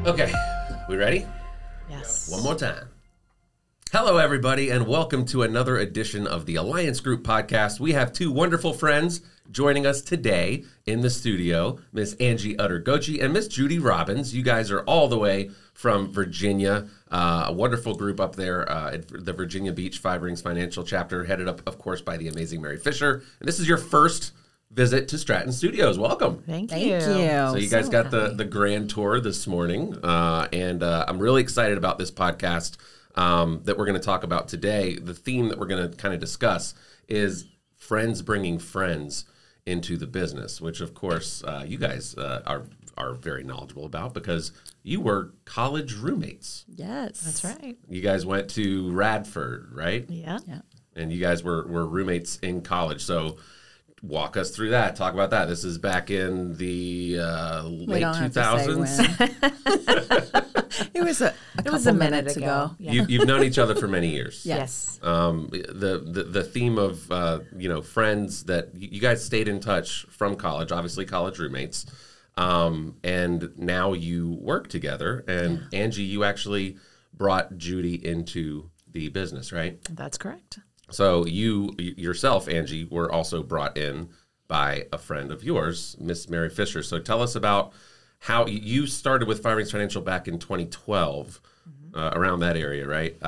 Okay, we ready? Yes. One more time. Hello, everybody, and welcome to another edition of the Alliance Group podcast. We have two wonderful friends joining us today in the studio, Miss Angie Uttergochi and Miss Judy Robbins. You guys are all the way from Virginia, a wonderful group up there at the Virginia Beach Five Rings Financial Chapter, headed up, of course, by the amazing Mary Fisher. And this is your first visit to Stratton Studios. Welcome. Thank you. So you guys got the grand tour this morning, and I'm really excited about this podcast that we're going to talk about today. The theme that we're going to kind of discuss is friends bringing friends into the business, which, of course, you guys are very knowledgeable about because you were college roommates. Yes. That's right. You guys went to Radford, right? Yeah. And you guys were roommates in college. So walk us through that. Talk about that. This is back in the late 2000s. It was a couple minutes ago. Yeah. You've known each other for many years. Yes. The theme of friends that you guys stayed in touch from college, obviously college roommates, and now you work together. And Angie, you actually brought Judy into the business, right? That's correct. So you yourself, Angie, were also brought in by a friend of yours, Miss Mary Fisher. So tell us about how you started with Five Rings Financial back in 2012, around that area, right?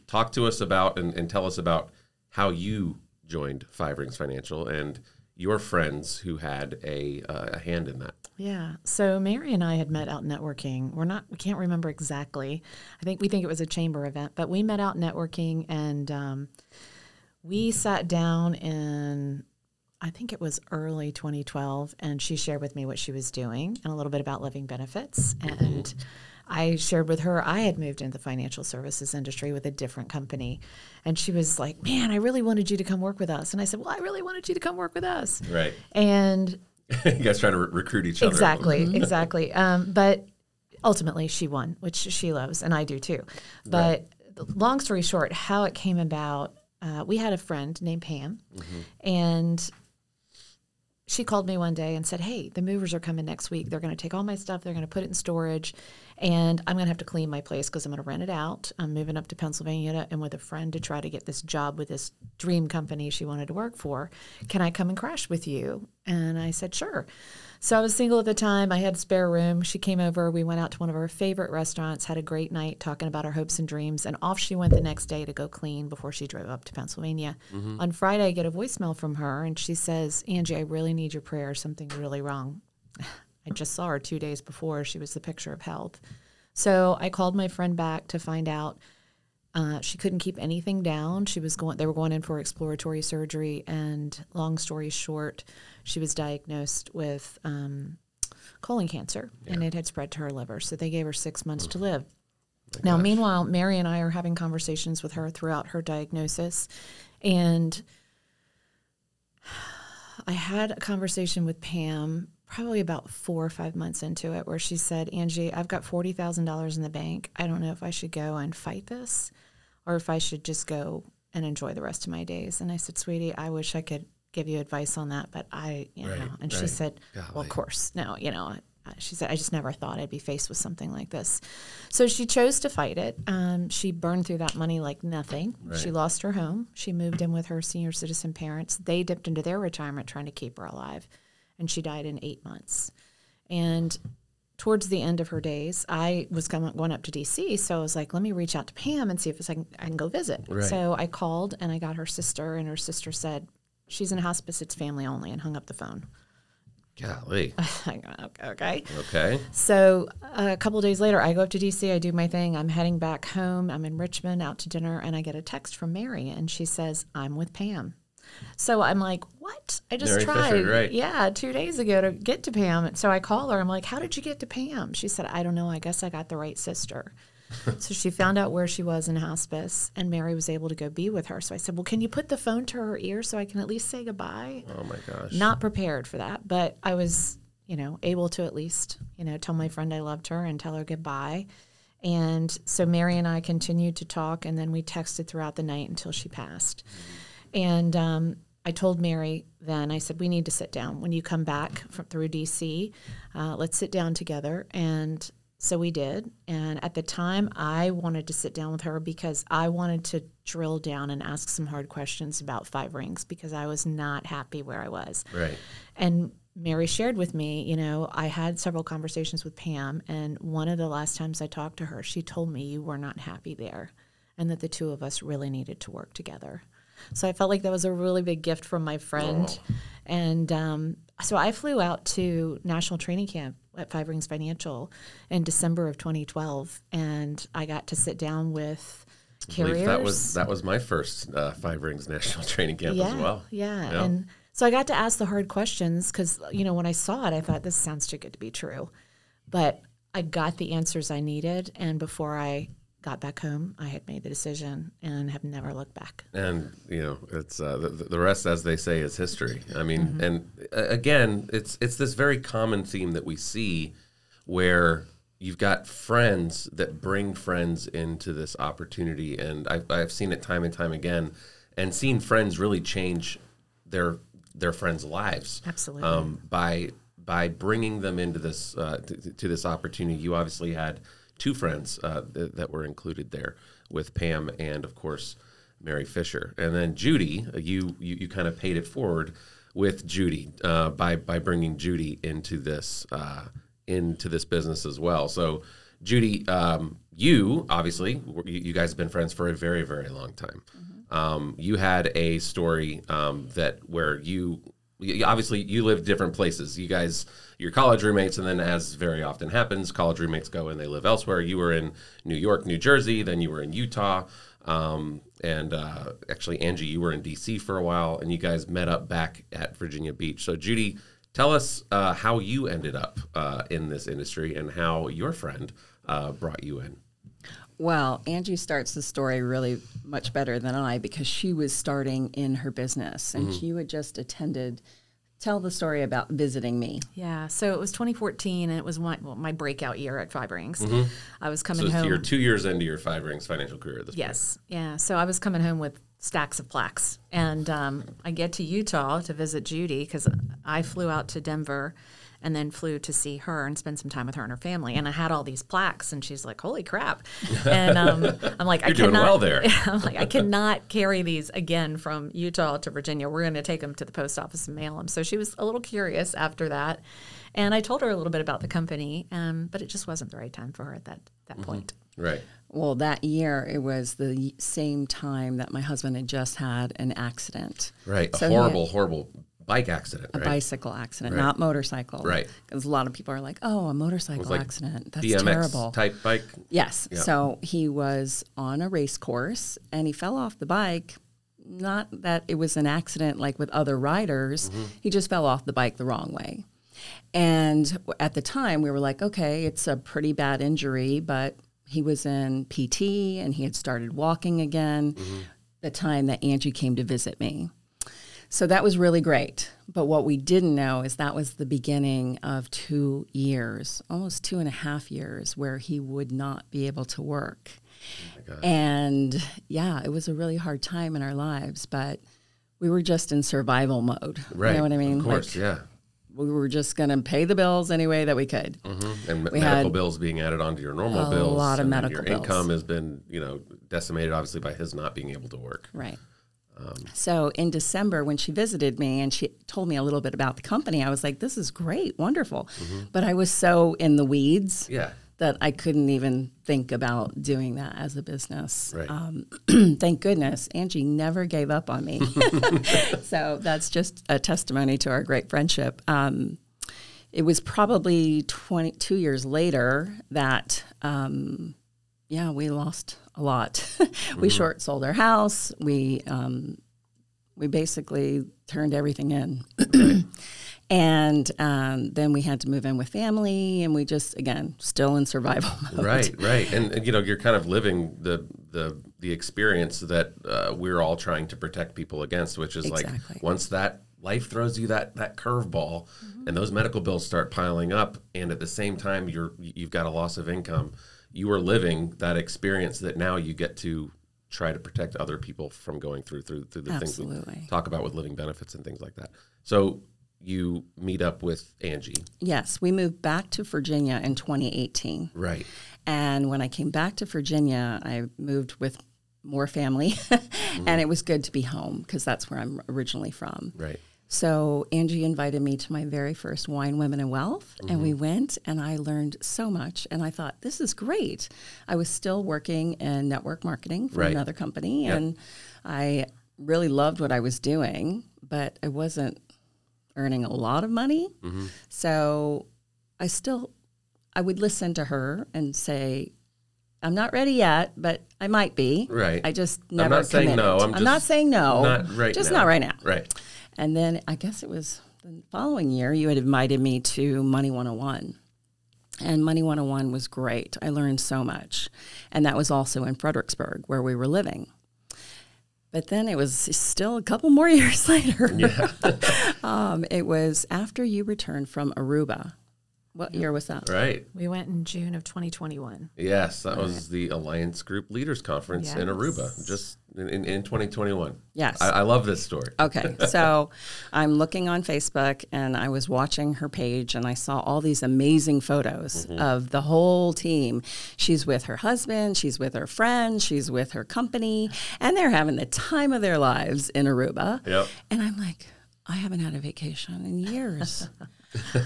Talk to us about and tell us about how you joined Five Rings Financial and your friends who had a hand in that. Yeah. So Mary and I had met out networking. We can't remember exactly. We think it was a chamber event, but we met out networking, and we sat down in, I think it was early 2012, and she shared with me what she was doing and a little bit about living benefits. And I shared with her I had moved into the financial services industry with a different company. And she was like, man, I really wanted you to come work with us. And I said, well, I really wanted you to come work with us. Right. And you guys trying to recruit each other. Exactly. But ultimately she won, which she loves, and I do too. But long story short, how it came about, we had a friend named Pam, and she called me one day and said, hey, the movers are coming next week. They're going to take all my stuff. They're going to put it in storage, and I'm going to have to clean my place because I'm going to rent it out. I'm moving up to Pennsylvania and with a friend to try to get this job with this dream company she wanted to work for. Can I come and crash with you? And I said, sure. So I was single at the time. I had a spare room. She came over. We went out to one of our favorite restaurants, had a great night talking about our hopes and dreams, and off she went the next day to go clean before she drove up to Pennsylvania. On Friday, I get a voicemail from her, and she says, Angie, I really need your prayers. Something's really wrong. I just saw her 2 days before. She was the picture of health. So I called my friend back to find out. She couldn't keep anything down. They were going in for exploratory surgery, and long story short, she was diagnosed with colon cancer, and it had spread to her liver. So they gave her 6 months to live. Now, meanwhile, Mary and I are having conversations with her throughout her diagnosis, and I had a conversation with Pam probably about 4 or 5 months into it, where she said, Angie, I've got $40,000 in the bank. I don't know if I should go and fight this or if I should just go and enjoy the rest of my days. And I said, sweetie, I wish I could give you advice on that, but she said, well, of course, no, she said, I just never thought I'd be faced with something like this. So she chose to fight it. She burned through that money like nothing. Right. She lost her home. She moved in with her senior citizen parents. They dipped into their retirement trying to keep her alive, and she died in 8 months. And towards the end of her days, I was going up to D.C., so I was like, let me reach out to Pam and see if I can go visit. Right. So I called, and I got her sister, and her sister said, she's in hospice, it's family only, and hung up the phone. Golly. Okay. So a couple of days later, I go up to D.C., I do my thing, I'm heading back home, I'm in Richmond, out to dinner, and I get a text from Mary, and she says, I'm with Pam. So I'm like, what? I just tried, Fisher, right. 2 days ago to get to Pam. So I call her. I'm like, how did you get to Pam? She said, I don't know. I guess I got the right sister. So she found out where she was in hospice, and Mary was able to go be with her. So I said, well, can you put the phone to her ear so I can at least say goodbye? Oh, my gosh. Not prepared for that, but I was, able to at least, tell my friend I loved her and tell her goodbye. And so Mary and I continued to talk, and then we texted throughout the night until she passed. And I told Mary then, I said, we need to sit down. When you come back through D.C., let's sit down together and So we did. And at the time, I wanted to sit down with her because I wanted to drill down and ask some hard questions about 5 rings because I was not happy where I was. Right. And Mary shared with me, you know, I had several conversations with Pam, and one of the last times I talked to her, she told me you were not happy there and that the two of us really needed to work together. So I felt like that was a really big gift from my friend. Oh. And so I flew out to National Training Camp at 5 Rings Financial in December of 2012, and I got to sit down with carriers. That was my first 5 Rings National Training Camp as well. Yeah. And so I got to ask the hard questions because, you know, when I saw it, I thought, this sounds too good to be true. But I got the answers I needed, and before I got back home, I had made the decision and have never looked back. And, you know, it's the rest, as they say, is history. I mean, and again, it's this very common theme that we see where you've got friends that bring friends into this opportunity. And I've seen it time and time again, and seen friends really change their friends' lives. Absolutely. By bringing them into this to this opportunity. You obviously had 2 friends that were included there with Pam and, of course, Mary Fisher. And then Judy, you kind of paid it forward with Judy by bringing Judy into this business as well. So, Judy, you obviously, you guys have been friends for a very, very long time. You had a story where you obviously you lived different places. You guys, you're college roommates, and then, as very often happens, college roommates go and they live elsewhere. You were in New York, New Jersey, then you were in Utah, and actually, Angie, you were in D.C. for a while, and you guys met up back at Virginia Beach. So, Judy, tell us how you ended up in this industry and how your friend brought you in. Well, Angie starts the story really much better than I because she was starting in her business and you had just attended. Tell the story about visiting me. Yeah, so it was 2014, and it was my breakout year at 5 Rings. I was coming home. So you're 2 years into your 5 Rings financial career at this point. Yes, yeah. So I was coming home with stacks of plaques, and I get to Utah to visit Judy because I flew out to Denver and then flew to see her and spend some time with her and her family. And I had all these plaques, and she's like, "Holy crap!" And I'm like, "You're doing well there." I'm like, "I cannot carry these again from Utah to Virginia. We're going to take them to the post office and mail them." So she was a little curious after that, and I told her a little bit about the company, but it just wasn't the right time for her at that point. Right. Well, that year, it was the same time that my husband had just had an accident. Right. So horrible bike accident, a right? Bicycle accident, not motorcycle. Right. Because a lot of people are like, oh, a motorcycle accident. That's BMX terrible. Type bike? Yes. Yeah. So he was on a race course and he fell off the bike. Not that it was an accident like with other riders. He just fell off the bike the wrong way. And at the time, we were like, okay, it's a pretty bad injury, but he was in PT and he had started walking again the time that Angie came to visit me. So that was really great. But what we didn't know is that was the beginning of 2 years, almost 2.5 years, where he would not be able to work. Oh my gosh. And yeah, it was a really hard time in our lives, but we were just in survival mode. Right. You know what I mean? Of course, yeah. We were just going to pay the bills any way that we could. And medical bills being added onto your normal bills. A lot of medical bills. Your income has been, decimated, obviously, by his not being able to work. Right. So in December, when she visited me and she told me a little bit about the company, I was like, this is great, wonderful. But I was so in the weeds that I couldn't even think about doing that as a business. Right. Thank goodness, Angie never gave up on me. So that's just a testimony to our great friendship. It was probably 22 years later that, we lost a lot. We short sold our house. We basically turned everything in. And then we had to move in with family, and we just, again, still in survival mode. Right. And you're kind of living the experience that we're all trying to protect people against, which is like once that life throws you that curveball and those medical bills start piling up, and at the same time you've got a loss of income, you are living that experience that now you get to try to protect other people from going through the things we talk about with living benefits and things like that. So you meet up with Angie. Yes, we moved back to Virginia in 2018. Right. And when I came back to Virginia, I moved with more family, and it was good to be home because that's where I'm originally from. Right. So Angie invited me to my very first Wine, Women, and Wealth, and we went, and I learned so much, and I thought, this is great. I was still working in network marketing for another company, and I really loved what I was doing, but I wasn't earning a lot of money. So I would listen to her and say, I'm not ready yet, but I might be. Right. I just never I'm not saying no. I'm not saying no. Not right just now. not right now. Right. And then I guess it was the following year, you had invited me to Money 101. And Money 101 was great. I learned so much. And that was also in Fredericksburg, where we were living. But then it was still a couple more years later. Yeah. It was after you returned from Aruba. What year was that? Right. We went in June of 2021. Yes, that was the Alliance Group Leaders Conference in Aruba, just in 2021. Yes. I love this story. Okay, so I'm looking on Facebook, and I was watching her page, and I saw all these amazing photos of the whole team. She's with her husband, she's with her friends, she's with her company, and they're having the time of their lives in Aruba. Yep. And I'm like, I haven't had a vacation in years.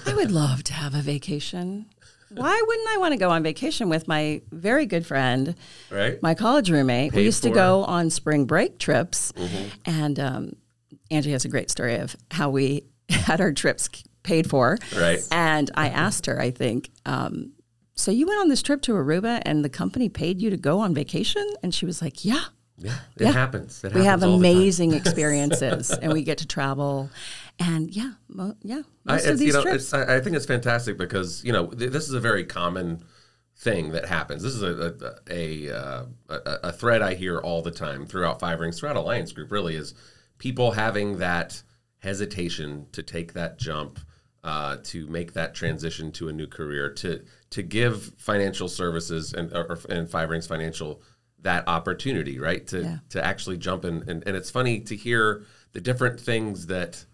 I would love to have a vacation. Why wouldn't I want to go on vacation with my very good friend, Right. my college roommate? We Paid used to for. go on spring break trips, and Angie has a great story of how we had our trips paid for. Right. And I asked her, I think, so you went on this trip to Aruba and the company paid you to go on vacation? And she was like, yeah. Yeah, it happens. It We have happens all the time. amazing experiences, and we get to travel. And most of these trips. I think it's fantastic because this is a very common thing that happens. This is a thread I hear all the time throughout Five Rings, throughout Alliance Group. Really, is people having that hesitation to take that jump, to make that transition to a new career, to give financial services and Five Rings Financial that opportunity, right? To actually jump in. And it's funny to hear the different things that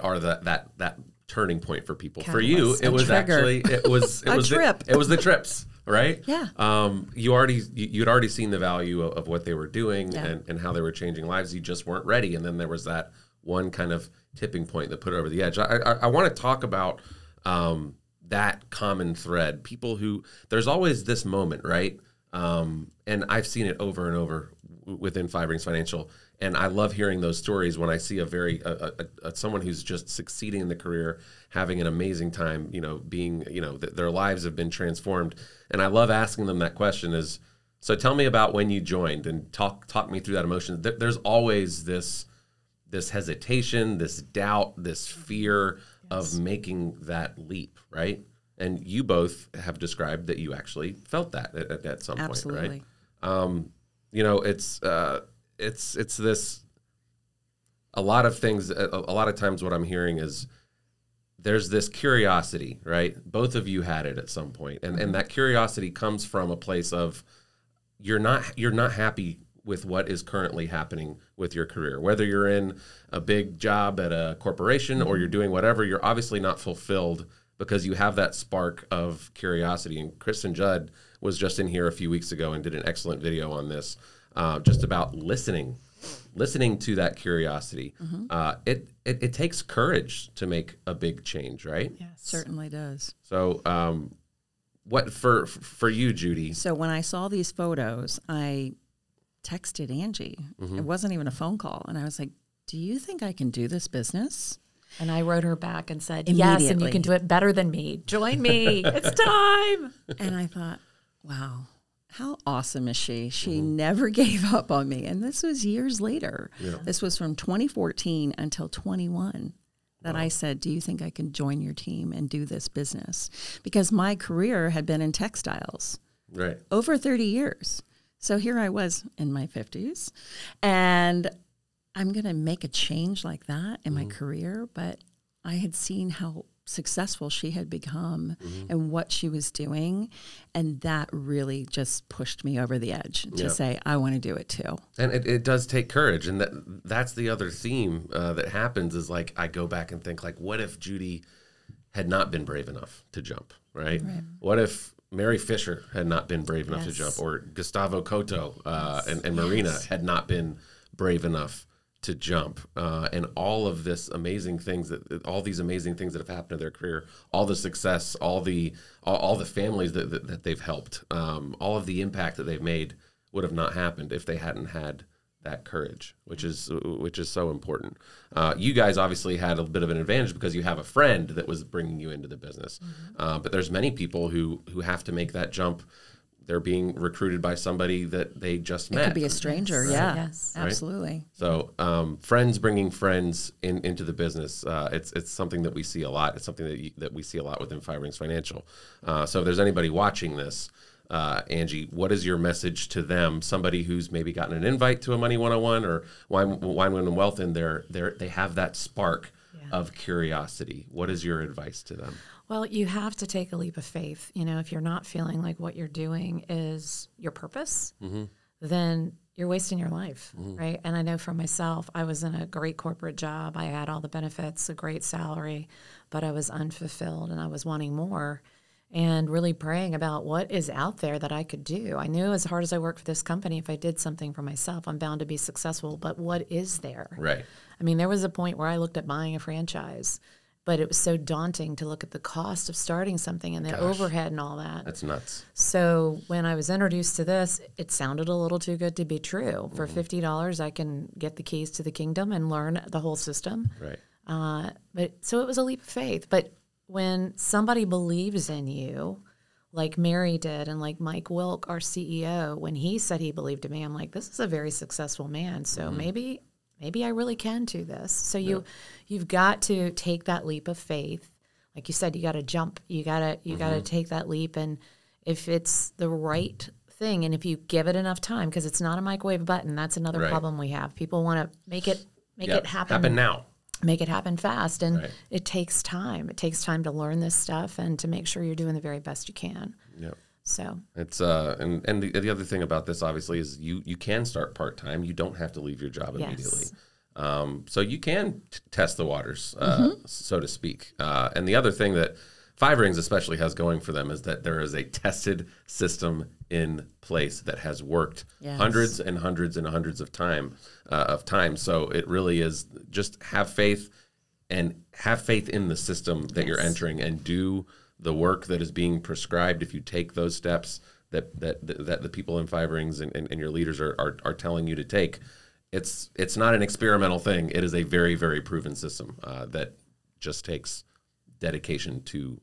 are that turning point for people. For you, it was the trips, right? Yeah. You'd already seen the value of what they were doing and how they were changing lives. You just weren't ready. And then there was that one kind of tipping point that put it over the edge. I want to talk about that common thread. People who, there's always this moment, right? And I've seen it over and over within Five Rings Financial. And I love hearing those stories when I see someone who's just succeeding in the career, having an amazing time, their lives have been transformed. And I love asking them that question is, so tell me about when you joined and talk me through that emotion. There's always this hesitation, this doubt, this fear of making that leap, right? And you both have described that you actually felt that at some point, right? It's this. A lot of things. A lot of times, what I'm hearing is there's this curiosity, right? Both of you had it at some point, and that curiosity comes from a place of you're not happy with what is currently happening with your career, whether you're in a big job at a corporation or you're doing whatever. You're obviously not fulfilled because you have that spark of curiosity. And Kristen Judd was just in here a few weeks ago and did an excellent video on this, just about listening to that curiosity. It takes courage to make a big change, right? Yes, certainly does. So what for you, Judy? So when I saw these photos, I texted Angie. It wasn't even a phone call. And I was like, do you think I can do this business? And I wrote her back and said, yes, and you can do it better than me. Join me. It's time. And I thought, wow, how awesome is she? She never gave up on me. And this was years later. Yeah. This was from 2014 until 21 that I said, do you think I can join your team and do this business? Because my career had been in textiles. Right. Over 30 years. So here I was in my 50s, and I'm going to make a change like that in my career, but I had seen how successful she had become and what she was doing. And that really just pushed me over the edge to say, I want to do it too. And it does take courage. And that's the other theme that happens is like, I go back and think like, what if Judy had not been brave enough to jump, right? What if Mary Fisher had not been brave enough to jump, or Gustavo Cotto and Marina had not been brave enough to jump, and all of these amazing things that have happened in their career, all the success, all the families that they've helped, all of the impact that they've made would have not happened if they hadn't had that courage, which is so important. You guys obviously had a bit of an advantage because you have a friend that was bringing you into the business, but there's many people who have to make that jump. They're being recruited by somebody that they just met. It could be a stranger, Yes. Absolutely. So friends bringing friends into the business, it's something that we see a lot. It's something that we see a lot within Five Rings Financial. So if there's anybody watching this, Angie, what is your message to them? Somebody who's maybe gotten an invite to a Money 101 or Wine, Women, Wealth, and they have that spark of curiosity. What is your advice to them? Well, you have to take a leap of faith. You know, if you're not feeling like what you're doing is your purpose, then you're wasting your life, right? And I know for myself, I was in a great corporate job. I had all the benefits, a great salary, but I was unfulfilled and I was wanting more and really praying about what is out there that I could do. I knew as hard as I worked for this company, if I did something for myself, I'm bound to be successful, but what is there? Right. I mean, there was a point where I looked at buying a franchise, but it was so daunting to look at the cost of starting something and the overhead and all that. That's nuts. So when I was introduced to this, it sounded a little too good to be true. For $50, I can get the keys to the kingdom and learn the whole system. Right. But so it was a leap of faith. But when somebody believes in you, like Mary did, and like Mike Wilk, our CEO, when he said he believed in me, I'm like, this is a very successful man. So maybe I really can do this. So you've got to take that leap of faith. Like you said, you got to jump. You got to take that leap. And if it's the right thing, and if you give it enough time, because it's not a microwave button, that's another problem we have. People want to make it happen now. Make it happen fast, and it takes time. It takes time to learn this stuff and to make sure you're doing the very best you can. Yep. So it's and the other thing about this obviously is you can start part-time. You don't have to leave your job immediately. So you can test the waters, so to speak. And the other thing that Five Rings especially has going for them is that there is a tested system in place that has worked hundreds and hundreds and hundreds of times. So it really is just have faith in the system that you're entering and do the work that is being prescribed. If you take those steps that the people in Five Rings and your leaders are telling you to take, it's not an experimental thing. It is a very, very proven system that just takes dedication to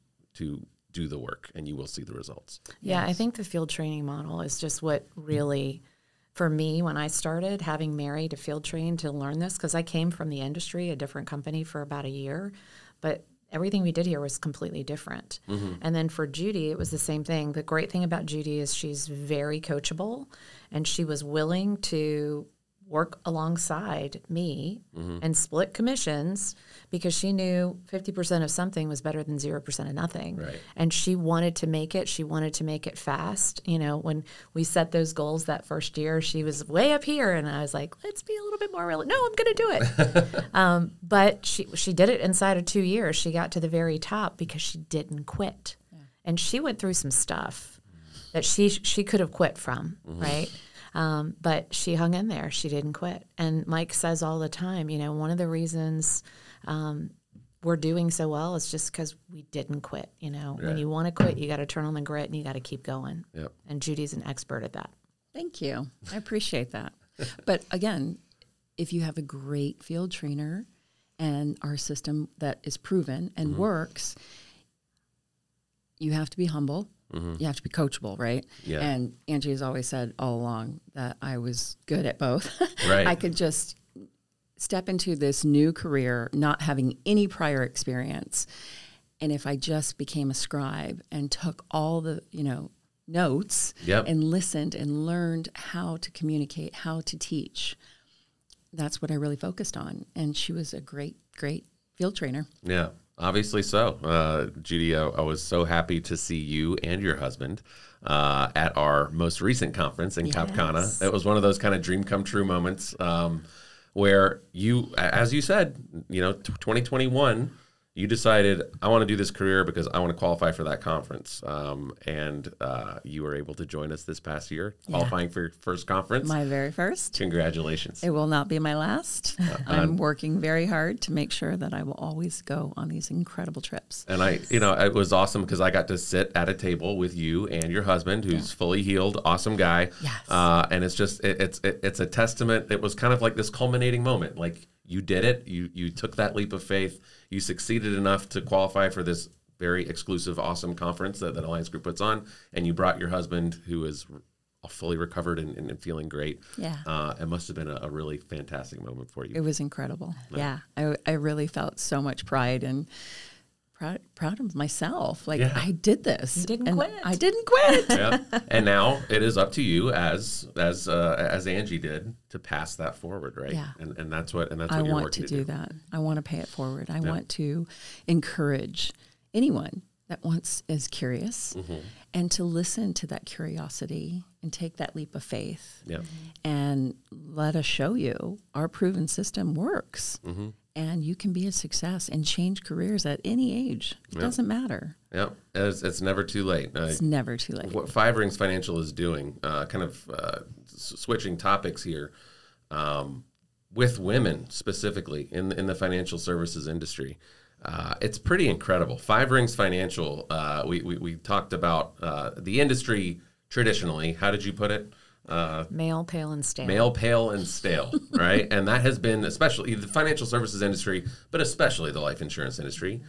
do the work, and you will see the results. Yeah, I think the field training model is just what really, for me, when I started, having Mary to field train to learn this, because I came from the industry, a different company for about a year, but everything we did here was completely different. And then for Judy, it was the same thing. The great thing about Judy is she's very coachable, and she was willing to work alongside me and split commissions because she knew 50% of something was better than 0% of nothing. Right. And she wanted to make it. She wanted to make it fast. You know, when we set those goals that first year, she was way up here, and I was like, let's be a little bit more real. No, I'm going to do it. But she did it inside of 2 years. She got to the very top because she didn't quit. Yeah. And she went through some stuff that she could have quit from, right? But she hung in there. She didn't quit. And Mike says all the time, you know, one of the reasons we're doing so well is just because we didn't quit. You know, when you want to quit, you got to turn on the grit and you got to keep going. Yep. And Judy's an expert at that. Thank you. I appreciate that. But again, if you have a great field trainer and our system that is proven and works, you have to be humble. You have to be coachable, right? Yeah. And Angie has always said all along that I was good at both. Right. I could just step into this new career not having any prior experience. And if I just became a scribe and took all the, notes and listened and learned how to communicate, how to teach, that's what I really focused on. And she was a great, great field trainer. Yeah. Obviously so. Judy, I was so happy to see you and your husband at our most recent conference in Cap Cana. It was one of those kind of dream come true moments where you, as you said, 2021, you decided, I want to do this career because I want to qualify for that conference. And you were able to join us this past year, qualifying for your first conference. My very first. Congratulations. It will not be my last. I'm working very hard to make sure that I will always go on these incredible trips. And it was awesome because I got to sit at a table with you and your husband, who's fully healed, awesome guy. Yes. And it's just, it's a testament. It was kind of like this culminating moment. Like, you did it. You took that leap of faith. You succeeded enough to qualify for this very exclusive, awesome conference that Alliance Group puts on. And you brought your husband, who is fully recovered and feeling great. Yeah. It must have been a really fantastic moment for you. It was incredible. Yeah. I really felt so much pride and proud of myself. Like, I did this. You didn't quit. I didn't quit. Yeah. And now it is up to you, as Angie did, to pass that forward, right? Yeah. And that's what you're working to do. I want to do that. I want to pay it forward. I want to encourage anyone that is curious and to listen to that curiosity and take that leap of faith. Yeah. And let us show you our proven system works. And you can be a success and change careers at any age. It doesn't matter. Yeah, it's never too late. It's never too late. What Five Rings Financial is doing, switching topics here, with women specifically in the financial services industry, it's pretty incredible. Five Rings Financial, we talked about the industry traditionally. How did you put it? Male, pale, and stale. Male, pale, and stale, right? And that has been especially the financial services industry, but especially the life insurance industry,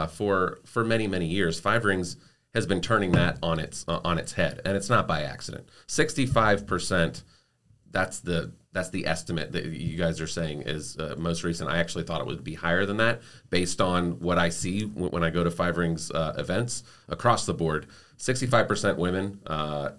for many, many years. Five Rings has been turning that on its head, and it's not by accident. 65%. That's the estimate that you guys are saying is most recent. I actually thought it would be higher than that based on what I see when I go to Five Rings events across the board. 65% women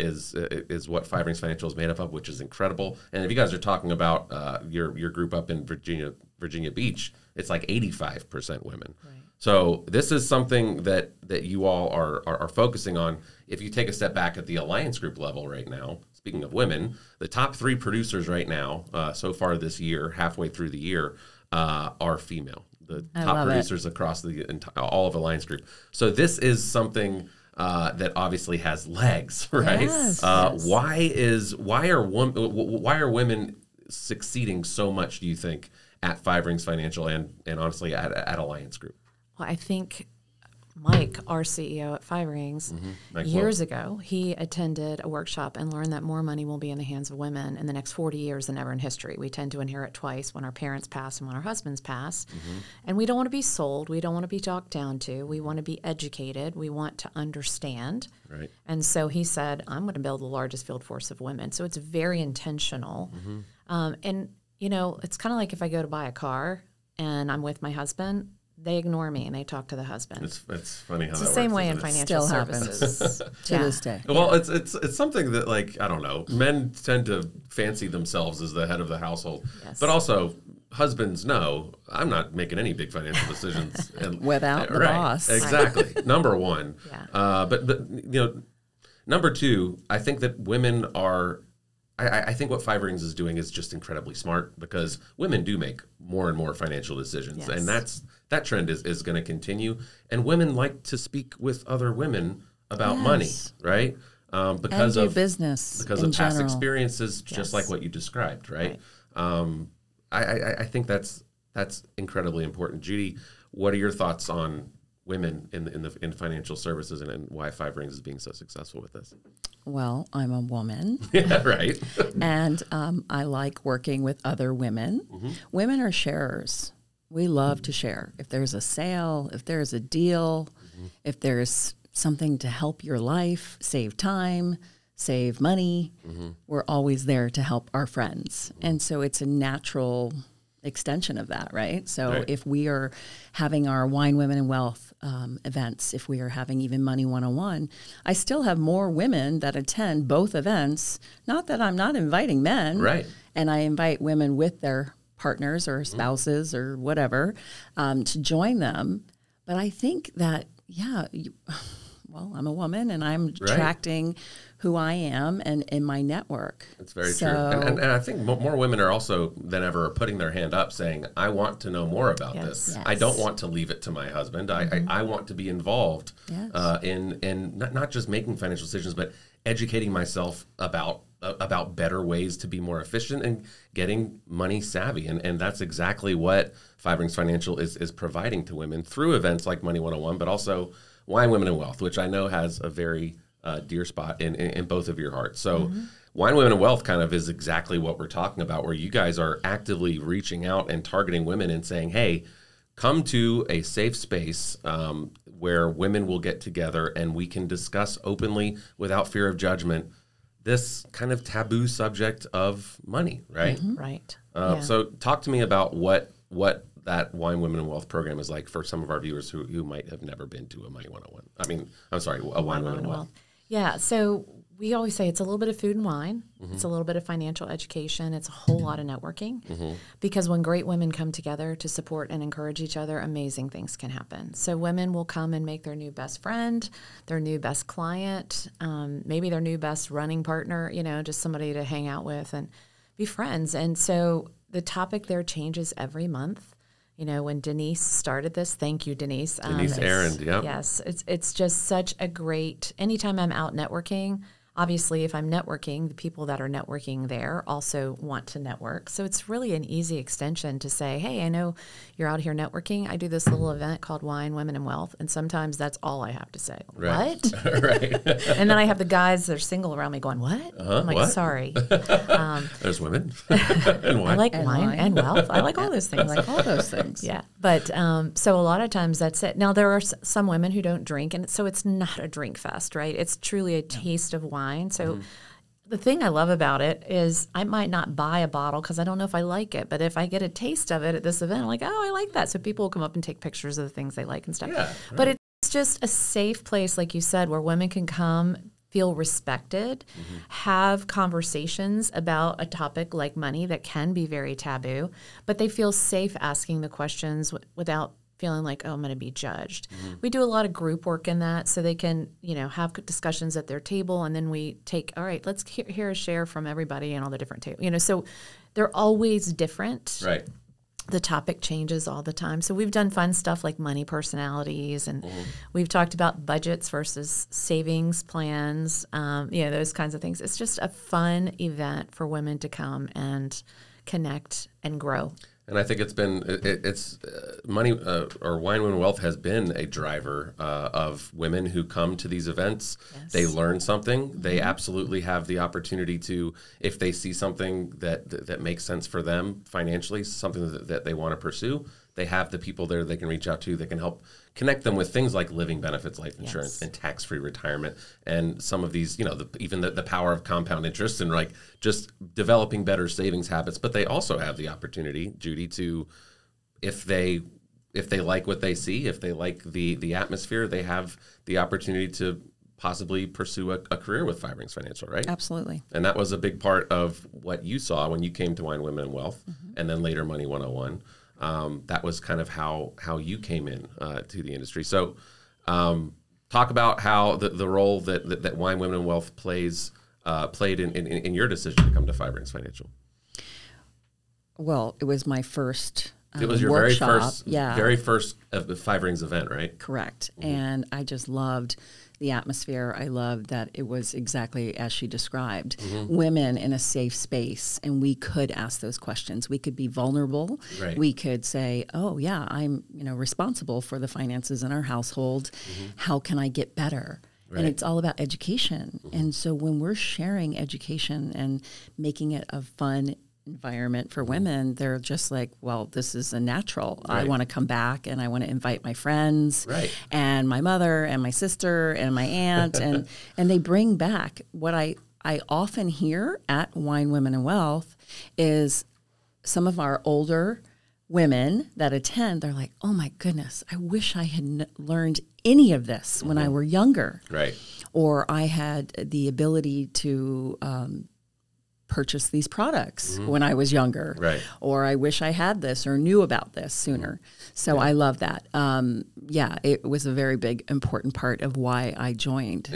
is what Five Rings Financial is made up of, which is incredible. And if you guys are talking about your group up in Virginia Beach, it's like 85% women. Right. So this is something that you all are focusing on. If you take a step back at the Alliance Group level right now, speaking of women, the top 3 producers right now, so far this year, halfway through the year, are female. The top producers across all of Alliance Group. So this is something that obviously has legs, right? Yes. Why are women succeeding so much, do you think, at Five Rings Financial and honestly at Alliance Group? Well, I think Mike, our CEO at Five Rings, years ago, he attended a workshop and learned that more money will be in the hands of women in the next 40 years than ever in history. We tend to inherit twice, when our parents pass and when our husbands pass. And we don't want to be sold. We don't want to be talked down to. We want to be educated. We want to understand. Right. And so he said, I'm going to build the largest field force of women. So it's very intentional. And, it's kind of like if I go to buy a car and I'm with my husband, they ignore me and they talk to the husband. It's funny how it's that the same works, way in isn't it? financial Still services to this day. Well, it's something that, like, I don't know, men tend to fancy themselves as the head of the household, but also husbands know I'm not making any big financial decisions without the boss. Exactly. Number one. But number two, I think that women are. I think what Five Rings is doing is just incredibly smart, because women do make more and more financial decisions, and that trend is going to continue. And women like to speak with other women about money, right? Because and of business, because of past experiences, just like what you described, right? I think that's incredibly important. Judy, what are your thoughts on women in financial services and why Five Rings is being so successful with this? Well, I'm a woman. Yeah, right. And I like working with other women. Women are sharers. We love to share. If there's a sale, if there's a deal, if there's something to help your life, save time, save money, we're always there to help our friends. And so it's a natural extension of that, right? So if we are having our Wine, Women, and Wealth events, if we are having even Money 101, I still have more women that attend both events. Not that I'm not inviting men, right? And I invite women with their partners or spouses or whatever to join them. But I think that, well, I'm a woman and I'm attracting who I am and in my network. That's very true. And I think more women are also than ever putting their hand up saying, I want to know more about this. Yes. I don't want to leave it to my husband. I want to be involved in not just making financial decisions, but educating myself about better ways to be more efficient and getting money savvy. And that's exactly what Five Rings Financial is providing to women through events like Money 101, but also Wine, Women, and Wealth, which I know has a very dear spot in both of your hearts. So Wine, Women, and Wealth kind of is exactly what we're talking about, where you guys are actively reaching out and targeting women and saying, hey, come to a safe space where women will get together and we can discuss openly without fear of judgment this kind of taboo subject of money, right? Right. So talk to me about what that Wine, Women, and Wealth program is like for some of our viewers who might have never been to a Money 101. I mean, I'm sorry, a Wine, Women, and Wealth. Yeah, so we always say it's a little bit of food and wine. It's a little bit of financial education. It's a whole lot of networking. Because when great women come together to support and encourage each other, amazing things can happen. So women will come and make their new best friend, their new best client, maybe their new best running partner, just somebody to hang out with and be friends. And so the topic there changes every month. When Denise started this, thank you, Denise. Denise Aaron, yeah. Yes, it's just such a great, anytime I'm out networking, obviously if I'm networking, the people that are networking there also want to network. So it's really an easy extension to say, hey, I know you're out here networking. I do this little event called Wine, Women, and Wealth. And sometimes that's all I have to say. Right. What? Right. And then I have the guys that are single around me going, what? I'm like, what? Sorry. There's women and wine. I like wine and wealth. I like all those things. I like all those things. Yeah. But so a lot of times that's it. Now, there are some women who don't drink, and so it's not a drink fest, right? It's truly a taste of wine. So the thing I love about it is I might not buy a bottle because I don't know if I like it. But if I get a taste of it at this event, I'm like, oh, I like that. So people will come up and take pictures of the things they like and stuff. Yeah, right. But it's just a safe place, like you said, where women can come, feel respected, have conversations about a topic like money that can be very taboo, but they feel safe asking the questions without feeling like, oh, I'm going to be judged. We do a lot of group work in that so they can, have discussions at their table, and then we take, all right, let's hear a share from everybody and all the different tables. So they're always different. Right. The topic changes all the time. So we've done fun stuff like money personalities, and we've talked about budgets versus savings plans, those kinds of things. It's just a fun event for women to come and connect and grow. And I think it's money or Wine, Women, and Wealth has been a driver of women who come to these events. Yes. They learn something. They absolutely have the opportunity to, if they see something that makes sense for them financially, something that they want to pursue, they have the people there they can reach out to that can help connect them with things like living benefits, life insurance, and tax-free retirement, and some of these, even the power of compound interest and like just developing better savings habits. But they also have the opportunity, Judy, to, if they like what they see, if they like the atmosphere, they have the opportunity to possibly pursue a career with Five Rings Financial, right? Absolutely. And that was a big part of what you saw when you came to Wine, Women, and Wealth, and then later Money 101. That was kind of how you came in to the industry. So talk about how the role that Wine, Women, and Wealth played in your decision to come to Five Rings Financial. Well, it was my first it was your workshop. very first of the Five Rings event, right? Correct. And I just loved the atmosphere. I loved that it was exactly as she described, women in a safe space, and we could ask those questions. We could be vulnerable. Right. We could say, oh yeah, I'm responsible for the finances in our household. How can I get better? Right. And it's all about education. And so when we're sharing education and making it a fun environment for women, they're just like, well, this is a natural. Right. I want to come back, and I want to invite my friends and my mother and my sister and my aunt, and they bring back what I often hear at Wine, Women, and Wealth is some of our older women that attend, they're like, oh my goodness, I wish I had learned any of this when I were younger. Right. Or I had the ability to purchased these products when I was younger. Right. Or I wish I had this or knew about this sooner. So I love that. It was a very big, important part of why I joined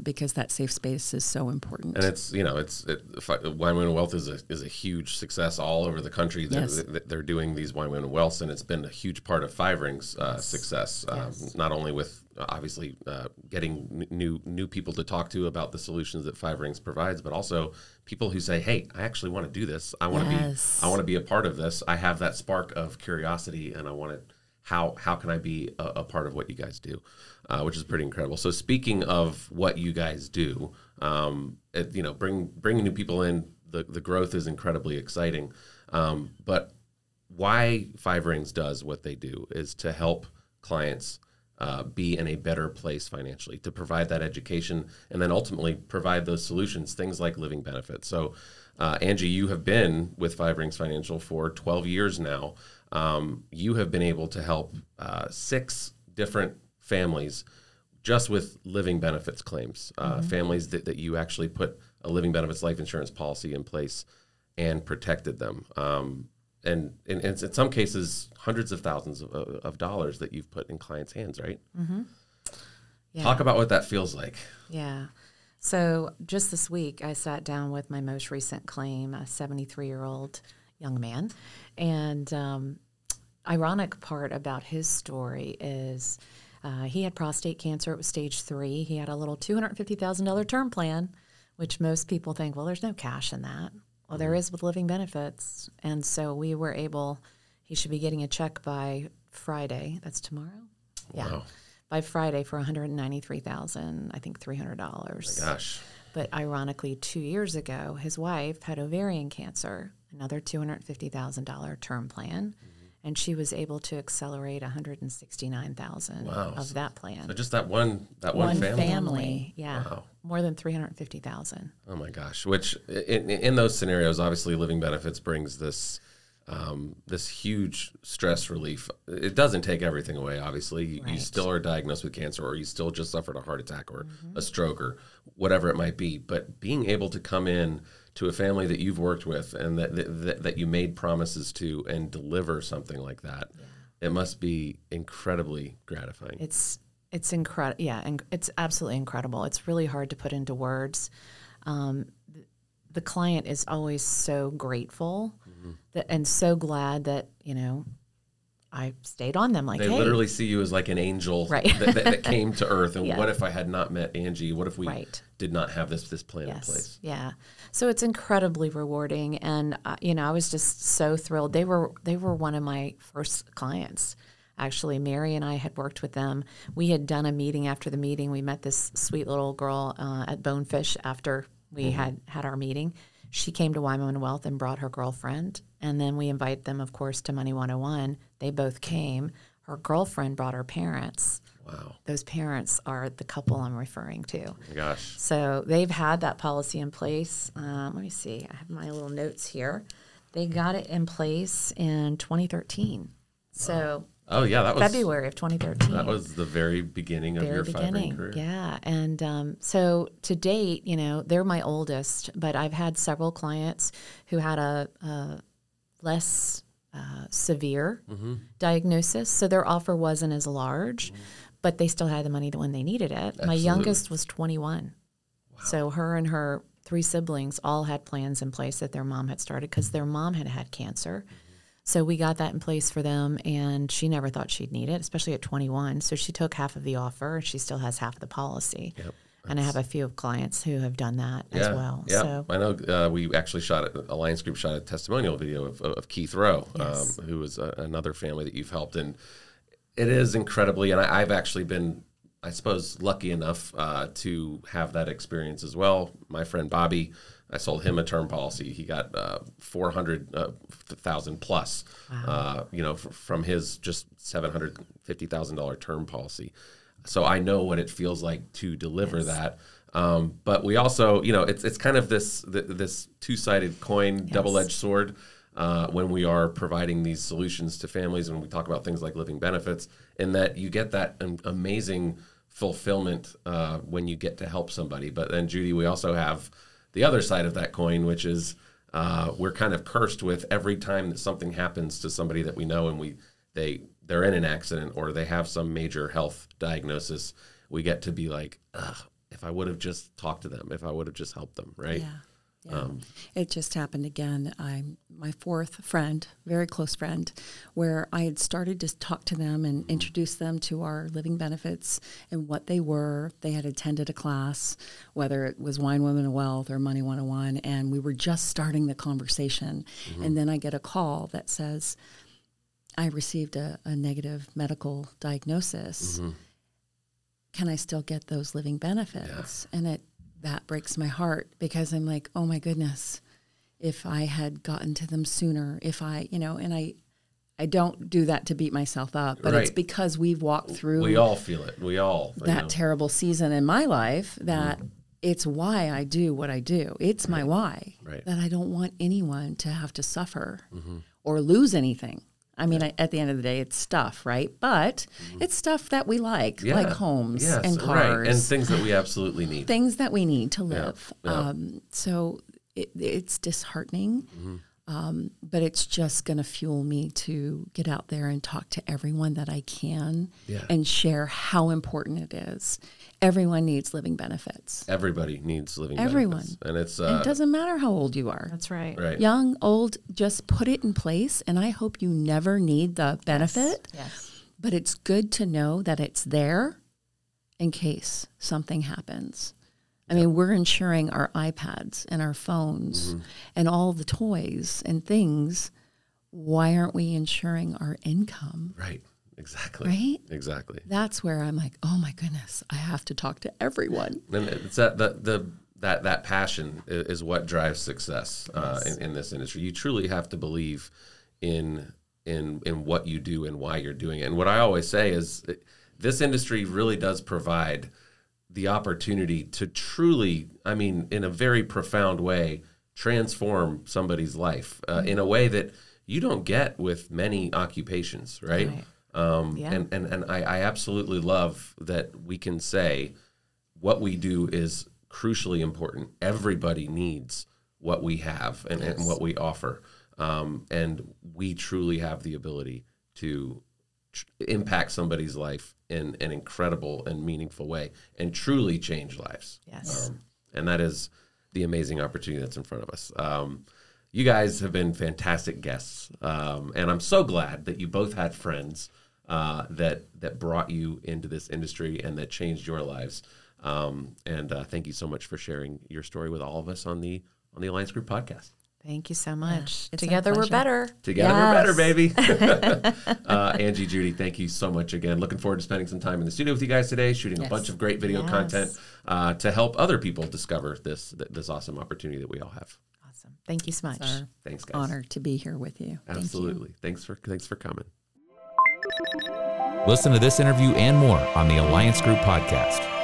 because that safe space is so important. And it's, Wine Women Wealth is a huge success all over the country. They're doing these Wine Women Wealths, and it's been a huge part of Five Rings' success, not only with obviously getting new people to talk to about the solutions that Five Rings provides, but also people who say, "Hey, I actually want to do this. I want to be a part of this. I have that spark of curiosity, and I want to. How can I be a part of what you guys do?" Which is pretty incredible. So speaking of what you guys do, bringing new people in, the growth is incredibly exciting. But why Five Rings does what they do is to help clients be in a better place financially, to provide that education, and then ultimately provide those solutions, things like living benefits. So, Angie, you have been with Five Rings Financial for 12 years now. You have been able to help 6 different families just with living benefits claims, families that you actually put a living benefits life insurance policy in place and protected them. And in some cases, hundreds of thousands of dollars that you've put in clients' hands, right? Mm-hmm. Yeah. Talk about what that feels like. Yeah. So just this week, I sat down with my most recent claim, a 73-year-old young man. And ironic part about his story is he had prostate cancer. It was stage 3. He had a little $250,000 term plan, which most people think, well, there's no cash in that. Well, there is with living benefits. And so we were able, he should be getting a check by Friday. That's tomorrow? Yeah. Wow. By Friday for $193,000, I think $300. Oh my gosh. But ironically, 2 years ago, his wife had ovarian cancer, another $250,000 term plan. And she was able to accelerate $169,000 of that plan. So just that one family? Yeah. Wow. More than $350,000. Oh my gosh! Which in those scenarios, obviously, living benefits brings this this huge stress relief. It doesn't take everything away. Obviously, you still are diagnosed with cancer, or you still just suffered a heart attack or a stroke or whatever it might be. But being able to come in to a family that you've worked with and that you made promises to and deliver something like that, it must be incredibly gratifying. It's incredible. Yeah, and it's absolutely incredible. It's really hard to put into words. The client is always so grateful and so glad that, I stayed on them. Like, they literally see you as like an angel that came to earth. And what if I had not met Angie? What if we did not have this plan in place? Yeah. So it's incredibly rewarding. And, I was just so thrilled. They were one of my first clients. Actually, Mary and I had worked with them. We had done a meeting. After the meeting, we met this sweet little girl at Bonefish after we had our meeting. She came to Wine Women Wealth and brought her girlfriend. And then we invited them, of course, to Money 101. They both came. Her girlfriend brought her parents. Wow. Those parents are the couple I'm referring to. Oh my gosh. So they've had that policy in place. Let me see. I have my little notes here. They got it in place in 2013. So... Oh, yeah, that was February of 2013. That was the very beginning of your Five Ring career. Yeah, and so to date, they're my oldest, but I've had several clients who had a less severe diagnosis, so their offer wasn't as large, but they still had the money when they needed it. Absolutely. My youngest was 21, so her and her 3 siblings all had plans in place that their mom had started because their mom had cancer. So we got that in place for them, and she never thought she'd need it, especially at 21. So she took half of the offer, and she still has half of the policy. Yep, and I have a few clients who have done that as well. Yeah, so. I know we actually Alliance Group shot a testimonial video of Keith Rowe, who was another family that you've helped. And it is incredibly, and I've actually been, I suppose, lucky enough to have that experience as well. My friend Bobby, I sold him a term policy. He got $400,000 plus, from his just $750,000 term policy. So I know what it feels like to deliver that. But we also, it's kind of this two-sided coin, double-edged sword when we are providing these solutions to families. When we talk about things like living benefits, in that you get that amazing fulfillment when you get to help somebody. But then, Judy, we also have the other side of that coin, which is we're kind of cursed with every time that something happens to somebody that we know and they're in an accident or they have some major health diagnosis, we get to be like, ugh, if I would have just talked to them, if I would have just helped them, right? Yeah. It just happened again. I'm my fourth friend, very close friend, where I had started to talk to them and introduce them to our living benefits and what they were. They had attended a class, whether it was Wine Women of Wealth or Money 101, and we were just starting the conversation. And then I get a call that says, I received a negative medical diagnosis. Can I still get those living benefits? Yeah. And that breaks my heart because I'm like, oh my goodness, if I had gotten to them sooner, if I, and I don't do that to beat myself up, but it's because we've walked through. We all feel it. We all. That terrible season in my life that it's why I do what I do. It's my why, that I don't want anyone to have to suffer or lose anything. I mean, at the end of the day, it's stuff, right? But it's stuff that we like homes and cars. And things that we absolutely need. Things that we need to live. So it's disheartening, but it's just going to fuel me to get out there and talk to everyone that I can and share how important it is. Everyone needs living benefits. Everybody needs living benefits. And it doesn't matter how old you are. That's right. Young, old, just put it in place. And I hope you never need the benefit. Yes. But it's good to know that it's there in case something happens. I mean, we're insuring our iPads and our phones and all the toys and things. Why aren't we insuring our income? Right. Exactly. Right? Exactly. That's where I'm like, oh my goodness, I have to talk to everyone. And it's that passion is what drives success in this industry. You truly have to believe in what you do and why you're doing it. And what I always say is this industry really does provide the opportunity to truly, I mean, in a very profound way, transform somebody's life in a way that you don't get with many occupations, right? And I absolutely love that we can say what we do is crucially important. Everybody needs what we have and what we offer. And we truly have the ability to impact somebody's life in an incredible and meaningful way and truly change lives. Yes. And that is the amazing opportunity that's in front of us. You guys have been fantastic guests. And I'm so glad that you both had friends that brought you into this industry and that changed your lives. And thank you so much for sharing your story with all of us on the Alliance Group podcast. Thank you so much. Yeah, Together we're better. Together we're better, baby. Angie, Judy, thank you so much again. Looking forward to spending some time in the studio with you guys today, shooting a bunch of great video content to help other people discover this awesome opportunity that we all have. Awesome. Thank you so much. Thanks, guys. Honor to be here with you. Absolutely. Thanks for coming. Listen to this interview and more on the Alliance Group podcast.